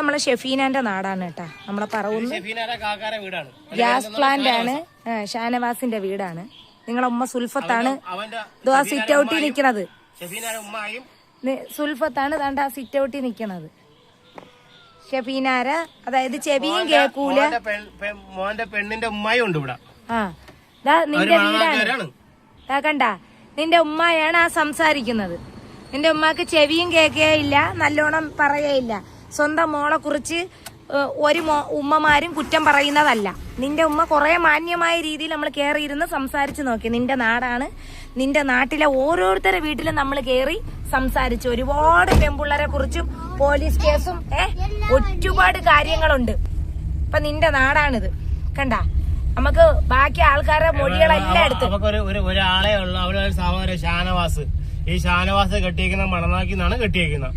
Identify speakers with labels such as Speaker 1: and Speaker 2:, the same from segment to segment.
Speaker 1: നമ്മളെ ഷെഫീനാന്റെ നാടാണ് കേട്ടാ. നമ്മളെ പറവുന്ന ഗ്യാസ് പ്ലാന്റ് ആണ്. ഷാനവാസിന്റെ വീടാണ്. നിങ്ങളെ ഉമ്മ സുൽഫത്താണ് സിറ്റ് ഔട്ടിൽ നിക്കണത്. സുൽഫത്താണ് താണ്ട സിറ്റ് ഔട്ടിൽ നിക്കണത്. ഷെഫീനാര അതായത് ചെവിയും കേക്കൂല.
Speaker 2: മോന്റെ പെണ്ണിന്റെ ഉമ്മയും ഉണ്ട് ഇവിടെ.
Speaker 1: നിന്റെ വീടാണ്. കണ്ട, നിന്റെ ഉമ്മയാണ് ആ സംസാരിക്കുന്നത്. നിന്റെ ഉമ്മക്ക് ചെവിയും കേൾക്കുകയില്ല, നല്ലോണം പറയേയില്ല. സ്വന്തം മോളെ കുറിച്ച് ഒരു ഉമ്മമാരും കുറ്റം പറയുന്നതല്ല. നിന്റെ ഉമ്മ കുറെ മാന്യമായ രീതിയിൽ നമ്മൾ കയറിയിരുന്ന് സംസാരിച്ചു നോക്കി. നിന്റെ നാടാണ്. നിന്റെ നാട്ടിലെ ഓരോരുത്തരുടെ വീട്ടിലും നമ്മൾ കയറി സംസാരിച്ചു. ഒരുപാട് പെൺപിള്ളേരെ കുറിച്ചും പോലീസ് കേസും ഒരുപാട് കാര്യങ്ങളുണ്ട്. ഇപ്പൊ നിന്റെ നാടാണിത്. കണ്ട, നമുക്ക് ബാക്കി ആൾക്കാരുടെ മൊഴികളെല്ലാം എടുത്ത്
Speaker 2: ഒരാളെ ഉള്ളു. അവിടെ ഷാനവാസ്. ഈ ഷാനവാസ് കെട്ടിയേക്കുന്ന മണനാക്കിന്നാണ് കെട്ടിയേക്കുന്നത്.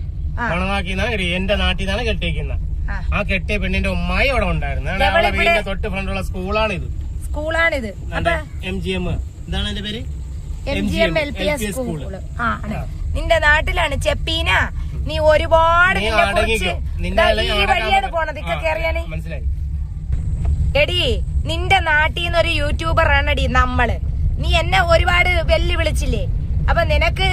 Speaker 2: മണനാക്കിന്നാണ് എന്റെ നാട്ടിൽ നിന്നാണ് കെട്ടിയേക്കുന്നത്. ആ കെട്ടിയ പെണ്ണിന്റെ ഉമ്മായി അവിടെ ഉണ്ടായിരുന്നു. വീടിന്റെ തൊട്ട് ഫ്രണ്ടുള്ള സ്കൂളാണിത്. MGM. എന്താണ് എന്റെ പേര്?
Speaker 1: MGM LPS school. നിന്റെ നാട്ടിലാണ് ചെപ്പീന. നീ ഒരുപാട് വഴിയാണ് പോണത്. ഇക്കൊക്കെ അറിയാനേ
Speaker 2: മനസ്സിലായി.
Speaker 1: എടി, നിന്റെ നാട്ടിൽ നിന്നൊരു യൂട്യൂബർ ആണടി നമ്മള്. നീ എന്നെ ഒരുപാട് വെല്ലുവിളിച്ചില്ലേ? അപ്പൊ നിനക്ക്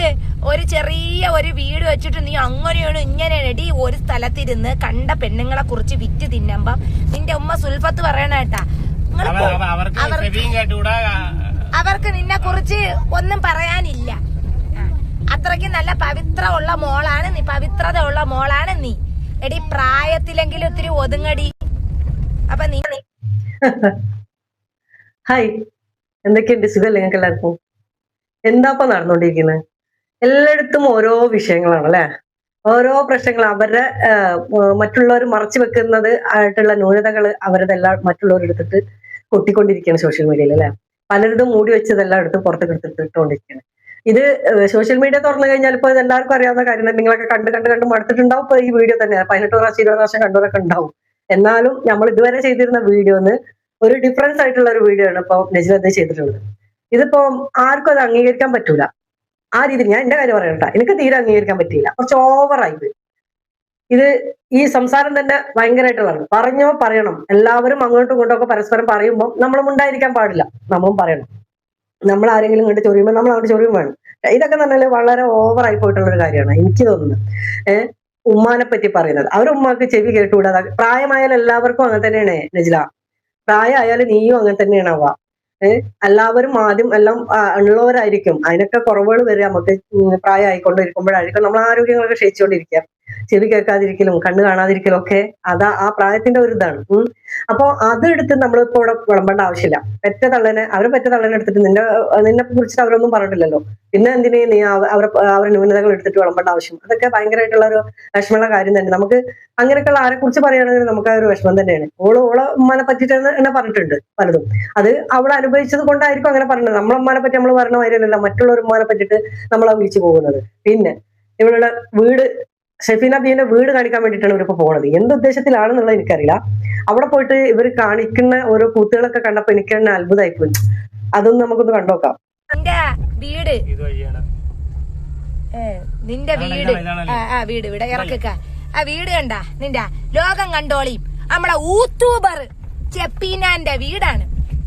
Speaker 1: ഒരു ചെറിയ ഒരു വീട് വെച്ചിട്ട് നീ അങ്ങനെയാണ് ഇങ്ങനെയാണ്. എടി, ഒരു സ്ഥലത്തിരുന്ന് കണ്ട പെണ്ണുങ്ങളെ കുറിച്ച് വിറ്റ് തിന്നുമ്പം നിന്റെ ഉമ്മ സുൽഫത്ത് പറയണ കേട്ടാ, അവർക്ക് നിന്നെ കുറിച്ച് ഒന്നും പറയാനില്ല. അത്രയ്ക്ക് നല്ല പവിത്രമുള്ള മോളാണ് നീ. പവിത്രത ഉള്ള മോളാണ് നീ. എടി, പ്രായത്തിലെങ്കിലും ഒത്തിരി ഒതുങ്ങടി. അപ്പൊ നീ
Speaker 3: ഹായ്, എന്തൊക്കെയുണ്ട്? സുഖല്ലേ നിങ്ങൾക്ക് എല്ലാവർക്കും? എന്താപ്പ നടന്നുകൊണ്ടിരിക്കുന്നത്? എല്ലായിടത്തും ഓരോ വിഷയങ്ങളാണ് അല്ലെ. ഓരോ പ്രശ്നങ്ങൾ അവരുടെ മറ്റുള്ളവർ മറച്ചു വെക്കുന്നത് ആയിട്ടുള്ള ന്യൂനതകൾ അവരതെല്ലാം മറ്റുള്ളവർ എടുത്തിട്ട് കൊട്ടിക്കൊണ്ടിരിക്കുകയാണ് സോഷ്യൽ മീഡിയയിൽ അല്ലെ. പലരിതും മൂടി വെച്ചതെല്ലാം എടുത്ത് പുറത്തേക്ക് എടുത്തിട്ടുകൊണ്ടിരിക്കുകയാണ്. ഇത് സോഷ്യൽ മീഡിയ തുറന്നു കഴിഞ്ഞാൽ ഇപ്പോൾ ഇത് എല്ലാവർക്കും അറിയാവുന്ന കാര്യം. നിങ്ങളൊക്കെ കണ്ട് മടുത്തിട്ടുണ്ടാവും. ഇപ്പൊ ഈ വീഡിയോ തന്നെ 18 പ്രാവശ്യം 20 പ്രാവശ്യം കണ്ടവരൊക്കെ ഉണ്ടാവും. എന്നാലും നമ്മൾ ഇതുവരെ ചെയ്തിരുന്ന വീഡിയോന്ന് ഒരു ഡിഫറൻസ് ആയിട്ടുള്ള ഒരു വീഡിയോ ആണ് ഇപ്പൊ നജ്ല ചെയ്തിട്ടുള്ളത്. ഇതിപ്പോ ആർക്കും അത് അംഗീകരിക്കാൻ പറ്റൂല. ആ രീതിയിൽ ഞാൻ എന്റെ കാര്യം പറയണ്ട, എനിക്ക് തീരെ അംഗീകരിക്കാൻ പറ്റിയില്ല. കുറച്ച് ഓവറായി ഇത്. ഈ സംസാരം തന്നെ ഭയങ്കരമായിട്ടുള്ളതാണ്. പറയണം. എല്ലാവരും അങ്ങോട്ടും ഇങ്ങോട്ടും ഒക്കെ പരസ്പരം പറയുമ്പോൾ നമ്മളും ഉണ്ടായിരിക്കാൻ പാടില്ല. നമ്മളും പറയണം. നമ്മൾ ആരെങ്കിലും കണ്ട് ചൊറിയുമ്പോൾ നമ്മൾ അങ്ങോട്ട് ചൊറിയും വേണം. ഇതൊക്കെ തന്നെ വളരെ ഓവറായി പോയിട്ടുള്ള ഒരു കാര്യമാണ് എനിക്ക് തോന്നുന്നത്. ഉമ്മാനെ പറ്റി പറയുന്നത്, അവരുമ്മാക്ക് ചെവി കേട്ടുകൂടാതെ. പ്രായമായാലും എല്ലാവർക്കും അങ്ങനെ തന്നെയാണ് നജ്ല. പ്രായമായാലും നീയും അങ്ങനെ തന്നെയാണാവുക. എല്ലാവരും ആദ്യം എല്ലാം ഉള്ളവരായിരിക്കും. അതിനൊക്കെ കുറവുകൾ വരിക നമുക്ക് പ്രായമായിക്കൊണ്ടിരിക്കുമ്പോഴായിരിക്കും നമ്മൾ ആരോഗ്യങ്ങളൊക്കെ ക്ഷയിച്ചുകൊണ്ടിരിക്കുക. ചെവി കേൾക്കാതിരിക്കലും കണ്ണ് കാണാതിരിക്കലും ഒക്കെ ആ പ്രായത്തിന്റെ ഒരു ഇതാണ്. അപ്പൊ അതെടുത്ത് നമ്മളിപ്പോ ഇവിടെ വിളമ്പേണ്ട ആവശ്യമില്ല. പെറ്റ തള്ളനെ എടുത്തിട്ട് നിന്നെ കുറിച്ചിട്ട് അവരൊന്നും പറഞ്ഞിട്ടില്ലല്ലോ. പിന്നെ എന്തിനേ നീ അവരുടെ ന്യൂനതകൾ എടുത്തിട്ട് വിളമ്പേണ്ട ആവശ്യം? അതൊക്കെ ഭയങ്കരമായിട്ടുള്ള ഒരു വിഷമമുള്ള കാര്യം തന്നെ. നമുക്ക് അങ്ങനെയൊക്കെയുള്ള ആരെ കുറിച്ച് പറയുകയാണെങ്കിൽ നമുക്ക് ആ ഒരു വിഷമം തന്നെയാണ്. ഓളെ ഉമ്മാനെ പറ്റിയിട്ട് എന്നെ പറഞ്ഞിട്ടുണ്ട് പലതും. അത് അവളെ അനുഭവിച്ചത് കൊണ്ടായിരിക്കും അങ്ങനെ പറഞ്ഞത്. നമ്മളെ ഉമ്മാനെ പറ്റി നമ്മൾ പറഞ്ഞ മാതിരിയല്ല മറ്റുള്ള ഒരു ഉമ്മാനെ പറ്റിയിട്ട് നമ്മളെ വിളിച്ചു പോകുന്നത്. പിന്നെ ഇവളുടെ വീട്, ഷെഫീന ബീന്റെ വീട് കാണിക്കാൻ വേണ്ടിയിട്ടാണ് ഇവരിപ്പോ പോണത്. എന്ത് ഉദ്ദേശത്തിലാണെന്നുള്ളത് എനിക്കറിയില്ല. അവിടെ പോയിട്ട് ഇവർ കാണിക്കുന്ന ഓരോ കൂത്തുകളൊക്കെ കണ്ടപ്പോ എനിക്ക് തന്നെ അത്ഭുതമായി പോയി. അതൊന്നും നമുക്കൊന്ന് കണ്ടോക്കാം.
Speaker 1: നിന്റെ വീട് ഇവിടെ ഇറക്കുക. ആ വീട് കണ്ട നിന്റെ ലോകം കണ്ടോളിയും. നമ്മളെ യൂട്യൂബർ ചെപ്പീനാന്റെ വീടാണ്.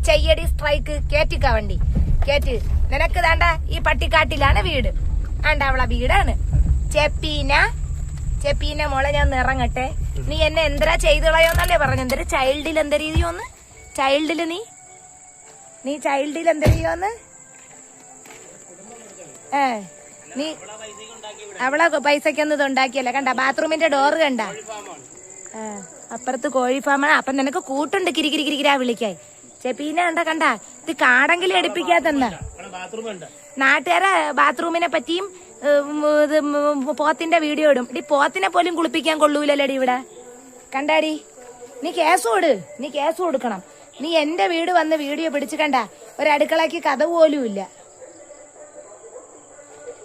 Speaker 1: ചെയ്യടി സ്ട്രൈക്ക് കേറ്റിക്ക വണ്ടി കേറ്റ്. നിനക്ക് താണ്ട ഈ പട്ടിക്കാട്ടിലാണ് വീട്. ആണ്ട അവളെ വീടാണ് ചെപ്പീന മോളെ. ഞാൻ ഇറങ്ങട്ടെ. നീ എന്നെ എന്തരാ ചെയ്ത് കളയോന്നല്ലേ പറഞ്ഞു? എന്തൊരു ചൈൽഡിൽ എന്തരീയോന്ന്? ചൈൽഡില് നീ ചൈൽഡിൽ എന്തരീയോന്ന്? നീ അവളെ പൈസക്കൊന്നും ഇത് ഉണ്ടാക്കിയല്ല. കണ്ട ബാത്റൂമിന്റെ ഡോറ് കണ്ട? അപ്പുറത്ത് കോഴി ഫാമാണ്. അപ്പൊ നിനക്ക് കൂട്ടുണ്ട് കിരികിരികിരികിരാ വിളിക്കായി. ചെപ്പീന കണ്ട ഇത് കാടെങ്കിലും എടുപ്പിക്കാത്തെന്താ? നാട്ടുകാരെ ബാത്റൂമിനെ പറ്റിയും പോത്തിന്റെ വീഡിയോ ഇടും. ഇടി, പോത്തിനെ പോലും കുളിപ്പിക്കാൻ കൊള്ളൂലല്ലടി ഇവിടെ. കണ്ടാടി, നീ കേസ് കൊടുക്കണം. നീ എന്റെ വീട് വന്ന് വീഡിയോ പിടിച്ച് കണ്ട ഒരടുക്കളക്ക് കഥ പോലും ഇല്ല.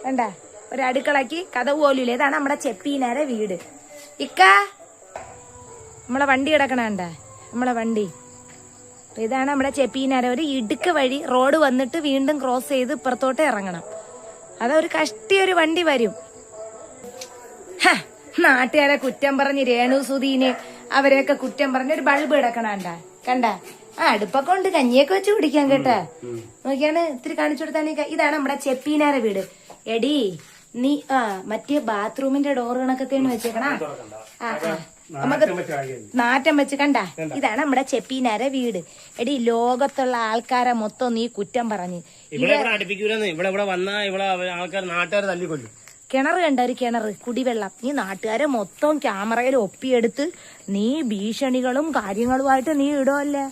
Speaker 1: കണ്ട ഒരടുക്കളക്ക് കഥ പോലും ഇല്ല. ഇതാണ് നമ്മുടെ ചെപ്പീനാരെ വീട്. നമ്മളെ വണ്ടി കിടക്കണ കണ്ട? നമ്മളെ വണ്ടി ഇതാണ് നമ്മുടെ ചെപ്പീനാര. ഒരു ഇടുക്ക് വഴി റോഡ് വന്നിട്ട് വീണ്ടും ക്രോസ് ചെയ്ത് ഇപ്പുറത്തോട്ട് ഇറങ്ങണം. അതൊരു കഷ്ടിയൊരു വണ്ടി വരും. നാട്ടുകാരെ കുറ്റം പറഞ്ഞ് രേണു സുധീന് അവരെയൊക്കെ കുറ്റം പറഞ്ഞ് ഒരു ബൾബ് കിടക്കണണ്ട കണ്ട അടുപ്പൊക്കെ ഉണ്ട് കഞ്ഞിയൊക്കെ വെച്ച് കുടിക്കാൻ കേട്ടാ. നോക്കിയാണ് ഇത്തിരി കാണിച്ചു കൊടുത്താണ്. ഇതാണ് നമ്മുടെ ചെപ്പീനാരെ വീട്. എടി നീ മറ്റേ ബാത്റൂമിന്റെ ഡോർ കണക്കത്തേന്ന് വെച്ചേക്കണ നമുക്ക് നാറ്റം വെച്ച് കണ്ട. ഇതാണ് നമ്മുടെ ചെപ്പീനാരെ വീട്. എടി ലോകത്തുള്ള ആൾക്കാരെ മൊത്തം നീ കുറ്റം പറഞ്ഞ് കിണർ കണ്ട ഒരു കിണർ കുടിവെള്ളം ഈ നാട്ടുകാരെ മൊത്തം ക്യാമറയിൽ ഒപ്പിയെടുത്ത് നീ ഭീഷണികളും കാര്യങ്ങളുമായിട്ട് നീ ഇടുമല്ലേ.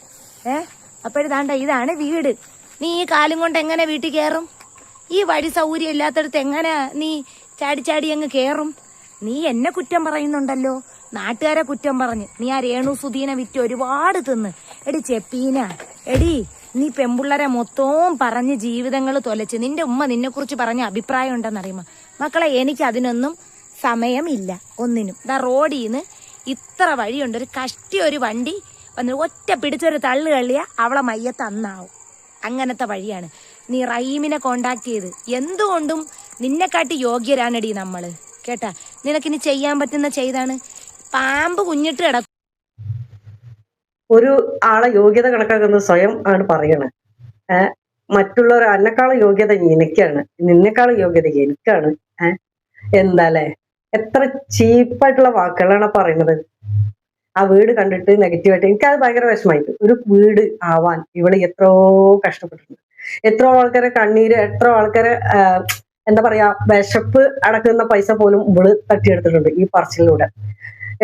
Speaker 1: അപ്പോഴാണ്ട ഇതാണ് വീട്. നീ ഈ കാലം കൊണ്ട് എങ്ങനെ വീട്ടിൽ കയറും? ഈ വഴി സൗകര്യം ഇല്ലാത്തടത്ത് എങ്ങനെ നീ ചാടി ചാടി അങ്ങ് കയറും? നീ എന്നെ കുറ്റം പറയുന്നുണ്ടല്ലോ, നാട്ടുകാരെ കുറ്റം പറഞ്ഞ് നീ ആ രേണു സുധീനെ വിറ്റ് ഒരുപാട് തിന്ന്. എടി ചെപ്പീന, എടി നീ പെമ്പിള്ളരെ മൊത്തവും പറഞ്ഞ് ജീവിതങ്ങൾ തൊലച്ച് നിന്റെ ഉമ്മ നിന്നെ കുറിച്ച് പറഞ്ഞ അഭിപ്രായം ഉണ്ടെന്നറിയുമോ? മക്കളെ എനിക്ക് അതിനൊന്നും സമയമില്ല ഒന്നിനും. ഇതാ റോഡിൽ നിന്ന് ഇത്ര വഴിയുണ്ട്, ഒരു കഷ്ടി ഒരു വണ്ടി വന്ന് ഒറ്റ പിടിച്ചൊരു തള്ളു കള്ളിയ അവളെ മയ്യത്ത് അന്നാവും. അങ്ങനത്തെ വഴിയാണ്. നീ റഹീമിനെ കോണ്ടാക്ട് ചെയ്ത് എന്തുകൊണ്ടും നിന്നെക്കാട്ടി യോഗ്യരാണടി നമ്മള് കേട്ടാ. നിനക്കിനി ചെയ്യാൻ പറ്റുന്ന ചെയ്താണ്. പാമ്പ് കുഞ്ഞിട്ട് കിടക്കും.
Speaker 3: ഒരു ആളെ യോഗ്യത കണക്കാക്കുന്നത് സ്വയം ആണ് പറയണേ. മറ്റുള്ളവർ എന്നെക്കാളും യോഗ്യത എനിക്കാണ്, നിന്നെക്കാളും യോഗ്യത എനിക്കാണ്. എന്താല്ലേ എത്ര ചീപ്പായിട്ടുള്ള വാക്കുകളാണ് പറയുന്നത്. ആ വീട് കണ്ടിട്ട് നെഗറ്റീവായിട്ട് എനിക്കത് ഭയങ്കര വിഷമായിട്ട്. ഒരു വീട് ആവാൻ ഇവള് എത്രയോ കഷ്ടപ്പെട്ടിട്ടുണ്ട്. എത്രയോ ആൾക്കാരെ കണ്ണീര്, എത്രയോ ആൾക്കാരെ എന്താ പറയാ വിശപ്പ് അടക്കുന്ന പൈസ പോലും ഇവള് തട്ടിയെടുത്തിട്ടുണ്ട് ഈ പറച്ചിലൂടെ.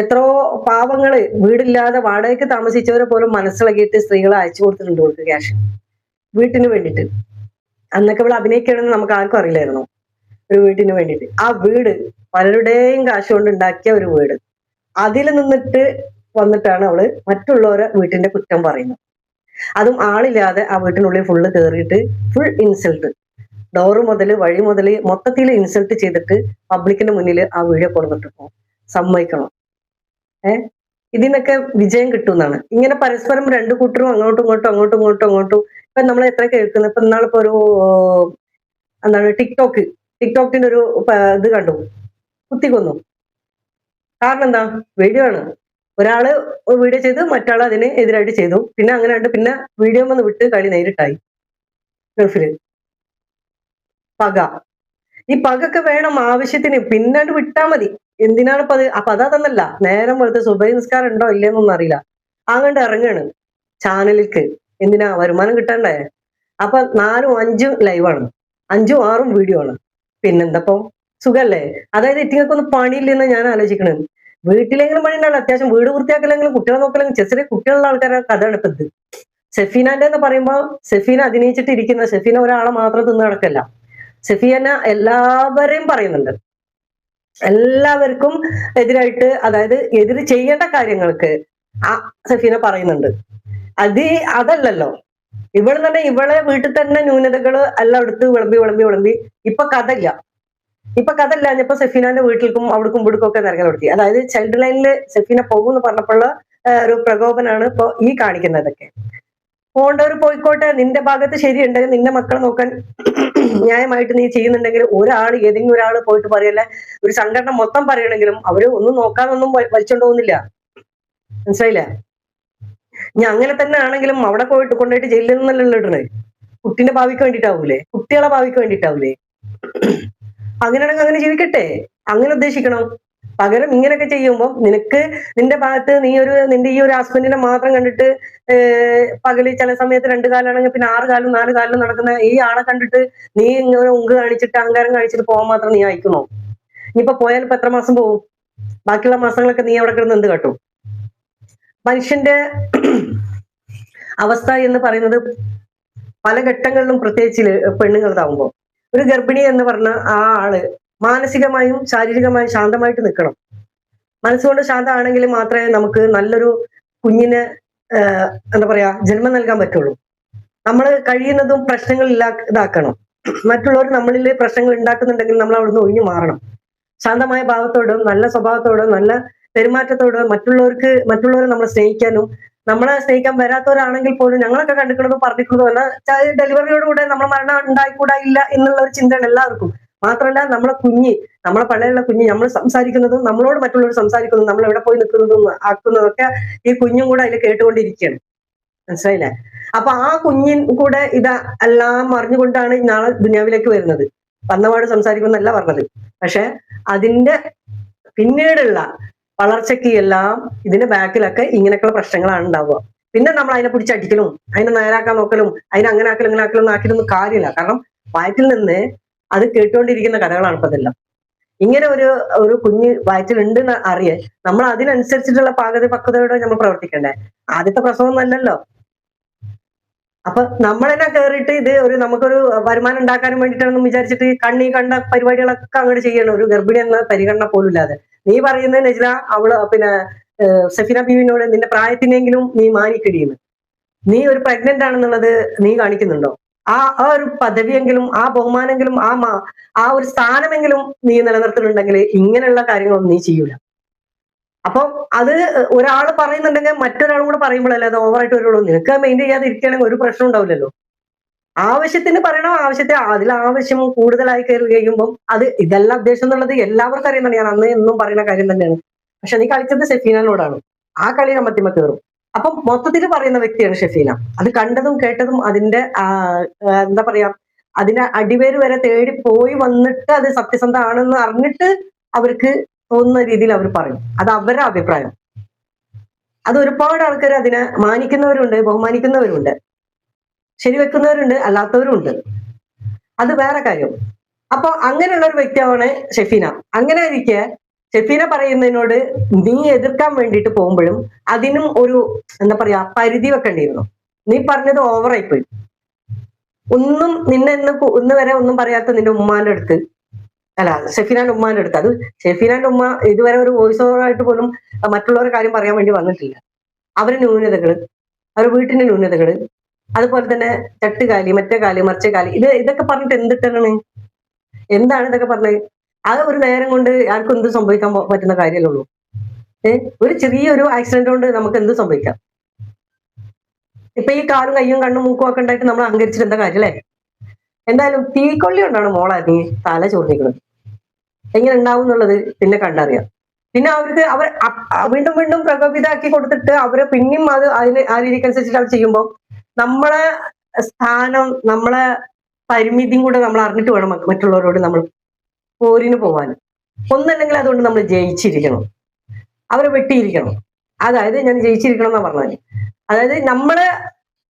Speaker 3: എത്രയോ പാവങ്ങള് വീടില്ലാതെ വാടകയ്ക്ക് താമസിച്ചവരെ പോലും മനസ്സിളകിയിട്ട് സ്ത്രീകളെ അയച്ചു കൊടുത്തിട്ടുണ്ട് ഇവൾക്ക് ക്യാഷ് വീട്ടിന് വേണ്ടിയിട്ട്. അന്നൊക്കെ ഇവള് അഭിനയിക്കണമെന്ന് നമുക്ക് ആർക്കും അറിയില്ലായിരുന്നു. ഒരു വീട്ടിന് വേണ്ടിയിട്ട് ആ വീട് പലരുടെയും കാശ് കൊണ്ട് ഉണ്ടാക്കിയ ഒരു വീട്, അതിൽ നിന്നിട്ട് വന്നിട്ടാണ് അവള് മറ്റുള്ളവരെ വീട്ടിന്റെ കുറ്റം പറയുന്നത്. അതും ആളില്ലാതെ ആ വീട്ടിനുള്ളിൽ ഫുള്ള് കയറിയിട്ട് ഫുൾ ഇൻസൾട്ട്, ഡോറ് മുതൽ വഴി മുതൽ മൊത്തത്തിൽ ഇൻസൾട്ട് ചെയ്തിട്ട് പബ്ലിക്കിന്റെ മുന്നിൽ ആ വീഡിയോ കൊടുത്തിട്ടിപ്പോ സമ്മതിക്കണം. ഇതിനൊക്കെ വിജയം കിട്ടുന്നതാണ്. ഇങ്ങനെ പരസ്പരം രണ്ടു കൂട്ടരും അങ്ങോട്ടും ഇങ്ങോട്ടും അങ്ങോട്ടും ഇങ്ങോട്ടും അങ്ങോട്ടും ഇപ്പൊ നമ്മൾ എത്ര കേൾക്കുന്നത്. ഇപ്പൊ ഇന്നാളിപ്പോ ഒരു എന്താണ് ടിക്ടോക്കിന്റെ ഒരു ഇത് കണ്ടു, കുത്തിക്കൊന്നു. കാരണം എന്താ? വീഡിയോ ആണ്. ഒരാള് വീഡിയോ ചെയ്ത് മറ്റാൾ അതിന് എതിരായിട്ട് ചെയ്തു. പിന്നെ അങ്ങനെ ഉണ്ട്. പിന്നെ വീഡിയോ വന്ന് വിട്ട് കളി നേരിട്ടായി. ഗൾഫില് പക. ഈ പകൊക്കെ വേണം ആവശ്യത്തിന്, പിന്നാണ്ട് വിട്ടാ മതി. എന്തിനാണ് ഇപ്പൊ അത്? അപ്പൊ അതൊന്നല്ല, നേരം വെളുത്ത് സുബഹി നിസ്കാരം ഉണ്ടോ ഇല്ലേന്നൊന്നും അറിയില്ല, അങ്ങോട്ട് ഇറങ്ങാണ് ചാനലിലേക്ക്. എന്തിനാ? വരുമാനം കിട്ടണ്ടേ? അപ്പൊ 4ഉം 5ഉം ലൈവാണ്, 5ഉം 6ഉം വീഡിയോ ആണ്. പിന്നെന്തപ്പോ സുഖല്ലേ? അതായത് ഇറ്റിങ്ങൾക്കൊന്നും പണിയില്ലെന്ന് ഞാൻ ആലോചിക്കണേ. വീട്ടിലെങ്കിലും പണി ഉണ്ടാവില്ല, അത്യാവശ്യം വീട് വൃത്തിയാക്കലെങ്കിലും കുട്ടികളെ നോക്കലെങ്കിലും ചെറിയ കുട്ടികളുള്ള ആൾക്കാരുടെ കഥയാണ് ഇപ്പൊ ഇത്. സെഫീനാന്റെ എന്ന് പറയുമ്പോൾ സെഫീന അഭിനയിച്ചിട്ട് ഇരിക്കുന്ന, സെഫീന ഒരാളെ മാത്രം തിന്നു കിടക്കല്ല. സെഫീന എല്ലാവരെയും പറയുന്നുണ്ട്, എല്ലാവർക്കും എതിരായിട്ട്, അതായത് എതിര് ചെയ്യേണ്ട കാര്യങ്ങൾക്ക് സഫീന പറയുന്നുണ്ട്. അതല്ലല്ലോ ഇവള് തന്നെ ഇവളെ വീട്ടിൽ തന്നെ ന്യൂനതകൾ എല്ലാം എടുത്ത് വിളമ്പി. ഇപ്പൊ കഥയില്ലാഞ്ഞപ്പോ സഫീനാന്റെ വീട്ടിലേക്കും അവിടേക്കും ഇവിടേക്കും ഒക്കെ നിരങ്ങൽ നടത്തി. അതായത് ചൈൽഡ് ലൈനിൽ സഫീന പോകുമെന്ന് പറഞ്ഞപ്പോഴുള്ള ഒരു പ്രകോപനാണ് ഇപ്പൊ ഈ കാണിക്കുന്നതൊക്കെ. പോകേണ്ടവർ പോയിക്കോട്ടെ, നിന്റെ ഭാഗത്ത് ശരിയുണ്ടെങ്കിൽ നിന്റെ മക്കളെ നോക്കാൻ ന്യായമായിട്ട് നീ ചെയ്യുന്നുണ്ടെങ്കിൽ ഏതെങ്കിലും ഒരാൾ പോയിട്ട് പറയല്ലേ. ഒരു സംഘടന മൊത്തം പറയണെങ്കിലും അവര് ഒന്നും നോക്കാനൊന്നും വലിച്ചോണ്ട് പോകുന്നില്ല. മനസ്സിലായില്ല? ഇനി അങ്ങനെ തന്നെ ആണെങ്കിലും അവിടെ കൊണ്ടുപോയിട്ട് ജയിലിൽ നിന്നല്ലോ ഇടണേ. കുട്ടീന്റെ ഭാവിക്ക് വേണ്ടിയിട്ടാവൂലേ? കുട്ടികളെ ഭാവിക്ക് വേണ്ടിയിട്ടാവൂലേ? അങ്ങനെയാണെങ്കിൽ അങ്ങനെ ജീവിക്കട്ടെ, അങ്ങനെ ഉദ്ദേശിക്കണം. പകരം ഇങ്ങനെയൊക്കെ ചെയ്യുമ്പോൾ നിന്റെ ഭാഗത്ത് നിന്റെ ഈ ഒരു ഹസ്ബൻഡിനെ മാത്രം കണ്ടിട്ട് പകല് ചില സമയത്ത് 2 കാലാണെങ്കിൽ പിന്നെ 6 കാലും 4 കാലിലും നടക്കുന്ന ഈ ആളെ കണ്ടിട്ട് നീ ഇങ്ങനെ ഉങ്ക് കാണിച്ചിട്ട് അഹങ്കാരം കാണിച്ചിട്ട് പോകാൻ മാത്രം നീ അയക്കണോ? ഇനിയിപ്പോ പോയാൽ ഇപ്പൊ എത്ര മാസം പോകും? ബാക്കിയുള്ള മാസങ്ങളൊക്കെ നീ അവിടെ കിടന്ന് എന്ത് കാട്ടും? മനുഷ്യന്റെ അവസ്ഥ എന്ന് പറയുന്നത് പല ഘട്ടങ്ങളിലും, പ്രത്യേകിച്ച് പെണ്ണുങ്ങളതാവുമ്പോ, ഒരു ഗർഭിണി എന്ന് പറഞ്ഞ ആ ആള് മാനസികമായും ശാരീരികമായും ശാന്തമായിട്ട് നിൽക്കണം. മനസ്സുകൊണ്ട് ശാന്തമാണെങ്കിൽ മാത്രമേ നമുക്ക് നല്ലൊരു കുഞ്ഞിനെ എന്താ പറയാ ജന്മം നൽകാൻ പറ്റുള്ളൂ. നമ്മൾ കഴിയുന്നതും പ്രശ്നങ്ങൾ ഇതാക്കണം. മറ്റുള്ളവർ നമ്മളിൽ പ്രശ്നങ്ങൾ ഉണ്ടാക്കുന്നുണ്ടെങ്കിൽ നമ്മൾ അവിടുന്ന് ഒഴിഞ്ഞു മാറണം. ശാന്തമായ ഭാവത്തോടും നല്ല സ്വഭാവത്തോടും നല്ല പെരുമാറ്റത്തോടും മറ്റുള്ളവരെ നമ്മളെ സ്നേഹിക്കാനും, നമ്മളെ സ്നേഹിക്കാൻ വരാത്തവരാണെങ്കിൽ പോലും ഞങ്ങളൊക്കെ കണ്ടിട്ടുള്ളതും പറഞ്ഞിട്ടുള്ളതും എന്നാൽ ഡെലിവറിയോടുകൂടെ നമ്മൾ മരണം ഉണ്ടായിക്കൂടാ ഇല്ല എന്നുള്ള ഒരു ചിന്തയാണ് എല്ലാവർക്കും. മാത്രമല്ല നമ്മളെ കുഞ്ഞ്, നമ്മളെ പള്ളിയുള്ള കുഞ്ഞ് നമ്മൾ സംസാരിക്കുന്നതും നമ്മളോട് മറ്റുള്ളവർ സംസാരിക്കുന്നതും നമ്മൾ എവിടെ പോയി നിൽക്കുന്നതും ആക്കുന്നതൊക്കെ ഈ കുഞ്ഞും കൂടെ അതിൽ കേട്ടുകൊണ്ടിരിക്കുകയാണ്. മനസ്സിലായില്ലേ? അപ്പൊ ആ കുഞ്ഞിൻ കൂടെ എല്ലാം അറിഞ്ഞുകൊണ്ടാണ് നാളെ ദുനിയാവിലേക്ക് വരുന്നത്. വന്നപാട് സംസാരിക്കുന്നല്ല പറഞ്ഞത്. പക്ഷെ അതിന്റെ പിന്നീടുള്ള വളർച്ചയ്ക്ക് എല്ലാം ഇതിന്റെ ബാക്കിലൊക്കെ ഇങ്ങനെയൊക്കെയുള്ള പ്രശ്നങ്ങളാണ് ഉണ്ടാവുക. പിന്നെ നമ്മൾ അതിനെ പിടിച്ചടിക്കലും അതിനെ നേരാക്കാൻ നോക്കലും അതിനെ അങ്ങനെ ആക്കലും ഇങ്ങനെ ആക്കലും ആക്കിയിട്ടൊന്നും കാര്യമില്ല. കാരണം വയറ്റിൽ നിന്ന് അത് കേട്ടുകൊണ്ടിരിക്കുന്ന കഥകളാണ് ഇപ്പൊ ഇതെല്ലാം. ഇങ്ങനെ ഒരു കുഞ്ഞ് വയറ്റിലുണ്ട് എന്ന് അറിയേ നമ്മൾ അതിനനുസരിച്ചിട്ടുള്ള പക്വതയോടെ നമ്മൾ പ്രവർത്തിക്കണ്ടേ. ആദ്യത്തെ പ്രസവം നല്ലല്ലോ. അപ്പൊ നമ്മളെന്നെ കയറിയിട്ട് ഇത് നമുക്കൊരു വരുമാനം ഉണ്ടാക്കാനും വേണ്ടിയിട്ടാണെന്ന് വിചാരിച്ചിട്ട് കണ്ണി കണ്ട പരിപാടികളൊക്കെ അങ്ങോട്ട് ചെയ്യണം. ഒരു ഗർഭിണി എന്ന പരിഗണന പോലും ഇല്ലാതെ. നീ പറയുന്നത് നജ്ല, അവള് പിന്നെ സഫീന ബീവിനോട് നിന്റെ പ്രായത്തിനെങ്കിലും നീ മാനിക്കടിയുന്നു. നീ ഒരു പ്രഗ്നന്റ് ആണെന്നുള്ളത് നീ കാണിക്കുന്നുണ്ടോ? ആ ഒരു പദവിയെങ്കിലും ആ ബഹുമാനെങ്കിലും ആ ഒരു സ്ഥാനമെങ്കിലും നീ നിലനിർത്തുന്നുണ്ടെങ്കിൽ ഇങ്ങനെയുള്ള കാര്യങ്ങളൊന്നും നീ ചെയ്യൂല. അപ്പൊ അത് ഒരാൾ പറയുന്നുണ്ടെങ്കിൽ മറ്റൊരാളും കൂടെ പറയുമ്പോഴല്ലേ അത് ഓവറായിട്ട് വരുള്ളൂ. നിനക്ക് മെയിൻറ്റെയിൻ ചെയ്യാതെ ഇരിക്കുകയാണെങ്കിൽ ഒരു പ്രശ്നം ഉണ്ടാവില്ലല്ലോ. ആവശ്യത്തിന് പറയണം. അതിൽ ആവശ്യം കൂടുതലായി കയറി കഴിയുമ്പോൾ ഇതെല്ലാം ഉദ്ദേശം എന്നുള്ളത് എല്ലാവർക്കും അറിയുന്നുണ്ട്. ഞാൻ അന്ന് എന്നും പറയുന്ന കാര്യം തന്നെയാണ്. പക്ഷെ നീ കളിച്ചത് ഷെഫീനോടാണ്. ആ കളി നമ്മത്തിമ കയറും. അപ്പം മൊത്തത്തിൽ പറയുന്ന വ്യക്തിയാണ് ഷെഫീന. അത് കണ്ടതും കേട്ടതും അതിന്റെ എന്താ പറയാ അതിന്റെ അടിവേര് വരെ തേടി പോയി വന്നിട്ട് അത് സത്യസന്ധമാണെന്ന് അറിഞ്ഞിട്ട് അവർക്ക് തോന്നുന്ന രീതിയിൽ അവർ പറയും. അത് അവരുടെ അഭിപ്രായം. അത് ഒരുപാട് ആൾക്കാർ അതിനെ മാനിക്കുന്നവരുണ്ട്, ബഹുമാനിക്കുന്നവരുണ്ട്, ശരിവെക്കുന്നവരുണ്ട്, അല്ലാത്തവരുണ്ട്. അത് വേറെ കാര്യം. അപ്പൊ അങ്ങനെയുള്ള ഒരു വ്യക്തിയാണ് ഷെഫീന. അങ്ങനെ ഇരിക്കെ ഷെഫീന പറയുന്നതിനോട് നീ എതിർക്കാൻ വേണ്ടിയിട്ട് പോകുമ്പോഴും അതിനും ഒരു എന്താ പറയാ പരിധി വെക്കേണ്ടിയിരുന്നു. നീ പറഞ്ഞത് ഓവറായിപ്പോയി. ഒന്നും നിന്നെ ഇന്ന് വരെ ഒന്നും പറയാത്ത നിന്റെ ഉമ്മാന്റെ അടുത്ത്, അല്ല ഷെഫീനാന്റെ ഉമ്മാന്റെ അടുത്ത്, അത് ഷെഫീനാന്റെ ഉമ്മ ഇതുവരെ ഒരു വോയിസ് ഓവറായിട്ട് പോലും മറ്റുള്ളവരുടെ കാര്യം പറയാൻ വേണ്ടി വന്നിട്ടില്ല. അവര് ന്യൂനതകള്, അവരുടെ വീട്ടിന്റെ ന്യൂനതകള്, അതുപോലെ തന്നെ ചട്ടുകാലി, മറ്റേ കാലി, മറിച്ച കാലി, ഇതൊക്കെ പറഞ്ഞിട്ട് എന്തിട്ടാണ്? എന്താണ് ഇതൊക്കെ പറഞ്ഞത്? അത് ഒരു നേരം കൊണ്ട് ആർക്കും എന്ത് സംഭവിക്കാൻ പറ്റുന്ന കാര്യമല്ലേ ഉള്ളൂ. ഒരു ചെറിയൊരു ആക്സിഡന്റ് കൊണ്ട് നമുക്ക് എന്ത് സംഭവിക്കാം? ഇപ്പൊ ഈ കാലും കയ്യും കണ്ണും മൂക്കും ഒക്കെ ഉണ്ടായിട്ട് നമ്മൾ അഹങ്കരിച്ചിട്ട് എന്താ കാര്യം അല്ലേ? എന്തായാലും തീക്കൊള്ളി കൊണ്ടാണ് മോളെ നീ തല ചോർന്നിക്കുന്നത്. എങ്ങനെ ഉണ്ടാവും എന്നുള്ളത് പിന്നെ കണ്ടറിയാം. പിന്നെ അവർക്ക് വീണ്ടും വീണ്ടും പ്രകോപിതാക്കി കൊടുത്തിട്ട് അവരെ പിന്നെയും ആ രീതിക്കനുസരിച്ചിട്ട് അവർ ചെയ്യുമ്പോൾ നമ്മളെ സ്ഥാനം, നമ്മളെ പരിമിതിയും കൂടെ നമ്മൾ അറിഞ്ഞിട്ട് വേണം മറ്റുള്ളവരോട് നമ്മൾ പോരിന് പോവാൻ. ഒന്നല്ലെങ്കിൽ അതുകൊണ്ട് നമ്മൾ ജയിച്ചിരിക്കണം, അവരെ വെട്ടിയിരിക്കണം. അതായത് ഞാൻ ജയിച്ചിരിക്കണം എന്നാ പറഞ്ഞാൽ, അതായത്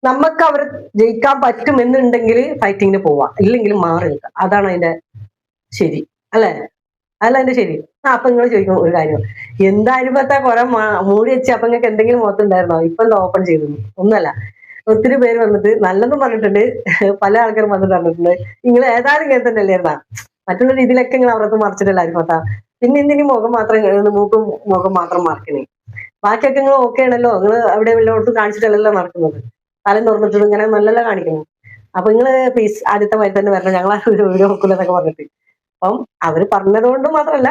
Speaker 3: നമുക്ക് അവരെ ജയിക്കാൻ പറ്റുമെന്നുണ്ടെങ്കിൽ ഫൈറ്റിങ്ങിന് പോവാം, ഇല്ലെങ്കിൽ മാറി നിൽക്കാം. അതാണ് അതിന്റെ ശരി അല്ലേ? അല്ല അതിന്റെ ശരി. അപ്പൊ നിങ്ങൾ ചോദിക്കും ഒരു കാര്യം, എന്തായാലും ഇപ്പത്തെ കുറെ മൂടി വെച്ച് അപ്പൊ നിങ്ങൾക്ക് എന്തെങ്കിലും മുഖത്തുണ്ടായിരുന്നോ? ഇപ്പൊ എന്താ ഓപ്പൺ ചെയ്തു? ഒന്നല്ല, ഒത്തിരി പേര് വന്നിട്ട് നല്ലതും പറഞ്ഞിട്ടുണ്ട്, പല ആൾക്കാരും വന്നിട്ട് പറഞ്ഞിട്ടുണ്ട് നിങ്ങൾ ഏതായാലും ഇങ്ങനെ തന്നെ അല്ലായിരുന്നാ, മറ്റുള്ള രീതിയിലൊക്കെ നിങ്ങൾ അവർക്ക് മറിച്ചിട്ടല്ല ആയിരിക്കത്താ. പിന്നെ എന്തിനും മുഖം മാത്രം, മൂക്കും മുഖം മാത്രം മറക്കണേ, ബാക്കിയൊക്കെ നിങ്ങൾ ഓക്കെ ആണല്ലോ, നിങ്ങൾ അവിടെ വല്ലയിടത്തും കാണിച്ചിട്ടല്ലല്ലോ നടക്കുന്നത്, തലം തുറന്നിട്ട് ഇങ്ങനെ നല്ലല്ല കാണിക്കുന്നു. അപ്പൊ നിങ്ങള് പ്ലീസ് ആദ്യത്തെ വഴി തന്നെ വരണം, ഞങ്ങൾ ആ വീഡിയോ നോക്കൂലെന്നൊക്കെ പറഞ്ഞിട്ട്. അപ്പം അവര് പറഞ്ഞതുകൊണ്ട് മാത്രമല്ല,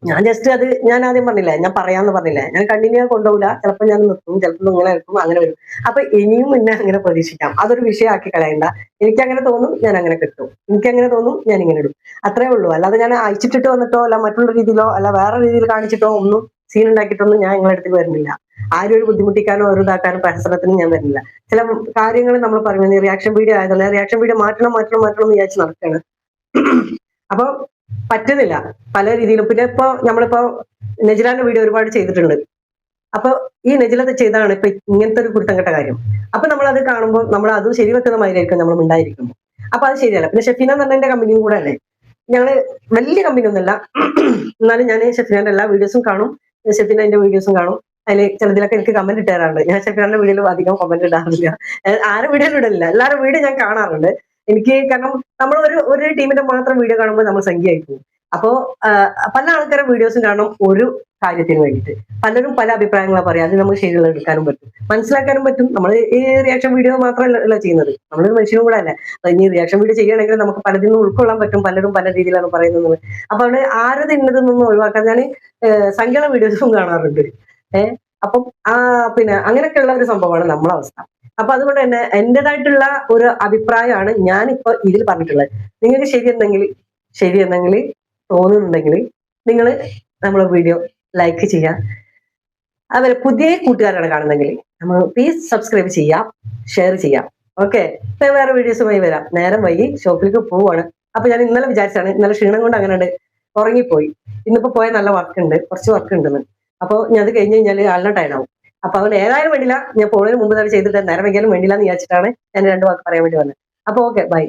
Speaker 3: ഞാൻ ജസ്റ്റ് ഞാൻ ആദ്യം പറഞ്ഞില്ലേ, ഞാൻ പറയാന്ന് പറഞ്ഞില്ലേ, ഞാൻ കണ്ടിന്യൂ കൊണ്ടുപോകില്ല, ചിലപ്പോൾ ഞാൻ നിർത്തും, ചിലപ്പോൾ ഇങ്ങനെ എടുക്കും, അങ്ങനെ വരും. അപ്പൊ ഇനിയും മുന്നേ അങ്ങനെ പ്രതീക്ഷിക്കാം. അതൊരു വിഷയമാക്കി കളയണ്ട. എനിക്ക് അങ്ങനെ തോന്നും, ഞാൻ അങ്ങനെ കിട്ടും. എനിക്ക് അങ്ങനെ തോന്നും, ഞാൻ ഇങ്ങനെ ഇടും. അത്രേ ഉള്ളൂ. അല്ലാതെ ഞാൻ അയച്ചിട്ടിട്ട് വന്നിട്ടോ അല്ല മറ്റുള്ള രീതിയിലോ അല്ല വേറെ രീതിയിൽ കാണിച്ചിട്ടോ ഒന്നും സീൻ ഉണ്ടാക്കിയിട്ടൊന്നും ഞാൻ നിങ്ങളുടെ അടുത്ത് വരുന്നില്ല. ആരും ഒരു ബുദ്ധിമുട്ടിക്കാനോ ഒരു ഇതാക്കാനോ പ്രഹസനത്തിനും ഞാൻ വരുന്നില്ല. ചില കാര്യങ്ങൾ നമ്മൾ പറയുന്നത് റിയാക്ഷൻ വീഡിയോ ആയതുകൊണ്ട് റിയാക്ഷൻ വീഡിയോ മാറ്റണം എന്ന് വിചാരിച്ച് നടക്കുകയാണ്. അപ്പൊ പറ്റുന്നില്ല പല രീതിയിലും. പിന്നെ നമ്മളിപ്പോ നജിലാന്റെ വീഡിയോ ഒരുപാട് ചെയ്തിട്ടുണ്ട്. അപ്പൊ ഈ നജിലത് ചെയ്താണ് ഇപ്പൊ ഇങ്ങനത്തെ ഒരു കുരുത്തം കെട്ട കാര്യം. അപ്പൊ നമ്മളത് കാണുമ്പോൾ നമ്മൾ അത് ശരിവെക്കുന്ന മാതിരിയായിരിക്കും നമ്മൾ ഉണ്ടായിരിക്കുമ്പോൾ. അപ്പൊ അത് ശരിയല്ല. പിന്നെ ഷെഫീന എന്ന് പറഞ്ഞ എന്റെ കമ്പനിയും കൂടെ അല്ലേ, ഞങ്ങള് വലിയ കമ്പനി ഒന്നുമല്ല, എന്നാലും ഞാൻ ഷെഫീനാന്റെ എല്ലാ വീഡിയോസും കാണും, ഷെഫീന എന്റെ വീഡിയോസും കാണും. അതിൽ ചിലതിലൊക്കെ എനിക്ക് കമന്റ് ഇട്ടാറുണ്ട്. ഞാൻ ഷെഫീനാന്റെ വീഡിയോയിൽ അധികം കമന്റ് ഇടാറില്ല, ആരും വീഡിയോയിലും ഇടില്ല, എല്ലാവരും വീഡിയോ ഞാൻ കാണാറുണ്ട്. എനിക്ക് കാരണം നമ്മൾ ഒരു ടീമിന്റെ മാത്രം വീഡിയോ കാണുമ്പോൾ നമ്മൾ സംഖ്യയായി പോകും. അപ്പോ പല ആൾക്കാരുടെ വീഡിയോസും കാണും ഒരു കാര്യത്തിന് വേണ്ടിയിട്ട്. പലരും പല അഭിപ്രായങ്ങളാണ് പറയാം. അത് നമുക്ക് ശരിയുള്ള എടുക്കാനും പറ്റും, മനസ്സിലാക്കാനും പറ്റും. നമ്മൾ ഈ റിയാക്ഷൻ വീഡിയോ മാത്രമല്ല ചെയ്യുന്നത്, നമ്മളൊരു മനുഷ്യനും കൂടെ അല്ലേ. ഇനി റിയാക്ഷൻ വീഡിയോ ചെയ്യുകയാണെങ്കിൽ നമുക്ക് പലതിൽ നിന്ന് ഉൾക്കൊള്ളാൻ പറ്റും. പലരും പല രീതിയിലാണ് പറയുന്നത്. അപ്പൊ അവിടെ ആരത് ഇന്നതെന്നൊന്നും ഒഴിവാക്കാൻ ഞാൻ സംഖ്യയുടെ വീഡിയോസും കാണാറുണ്ട്. അപ്പം പിന്നെ അങ്ങനെയൊക്കെയുള്ള ഒരു സംഭവമാണ് നമ്മളെ അവസ്ഥ. അപ്പൊ അതുകൊണ്ട് തന്നെ എന്റേതായിട്ടുള്ള ഒരു അഭിപ്രായമാണ് ഞാനിപ്പോ ഇതിൽ പറഞ്ഞിട്ടുള്ളത്. നിങ്ങൾക്ക് ശരിയെന്നെങ്കിൽ ശരിയെന്നെങ്കിൽ തോന്നുന്നുണ്ടെങ്കിൽ നിങ്ങൾ നമ്മളെ വീഡിയോ ലൈക്ക് ചെയ്യാം. അതുപോലെ പുതിയ കൂട്ടുകാരാണ് കാണുന്നെങ്കിൽ നമ്മൾ പ്ലീസ് സബ്സ്ക്രൈബ് ചെയ്യാം, ഷെയർ ചെയ്യാം. ഓക്കെ, വേറെ വീഡിയോസുമായി വരാം. നേരം വൈകി ഷോപ്പിലേക്ക് പോവാണ്. അപ്പൊ ഞാൻ ഇന്നലെ വിചാരിച്ചാണ്, ഇന്നലെ ക്ഷീണം കൊണ്ട് അങ്ങനെ ഉണ്ട് ഉറങ്ങിപ്പോയി. ഇന്നിപ്പോ പോയ നല്ല വർക്ക് ഉണ്ട്, കുറച്ച് വർക്ക് ഉണ്ടെന്ന്. അപ്പോൾ ഞാൻ അത് കഴിഞ്ഞ് കഴിഞ്ഞാൽ നല്ല ടൈഡാവും. അപ്പൊ അതുകൊണ്ട് ഏതായാലും വേണ്ടില്ല, ഞാൻ പോകുന്നതിന് മുമ്പ് തന്നെ ചെയ്തിട്ട് നേരം വൈകിയാലും വേണ്ടില്ല എന്ന് വിചാരിച്ചിട്ടാണ് ഞാൻ 2 വാക്ക് പറയാൻ വേണ്ടി വന്നത്. അപ്പൊ ഓക്കെ, ബൈ.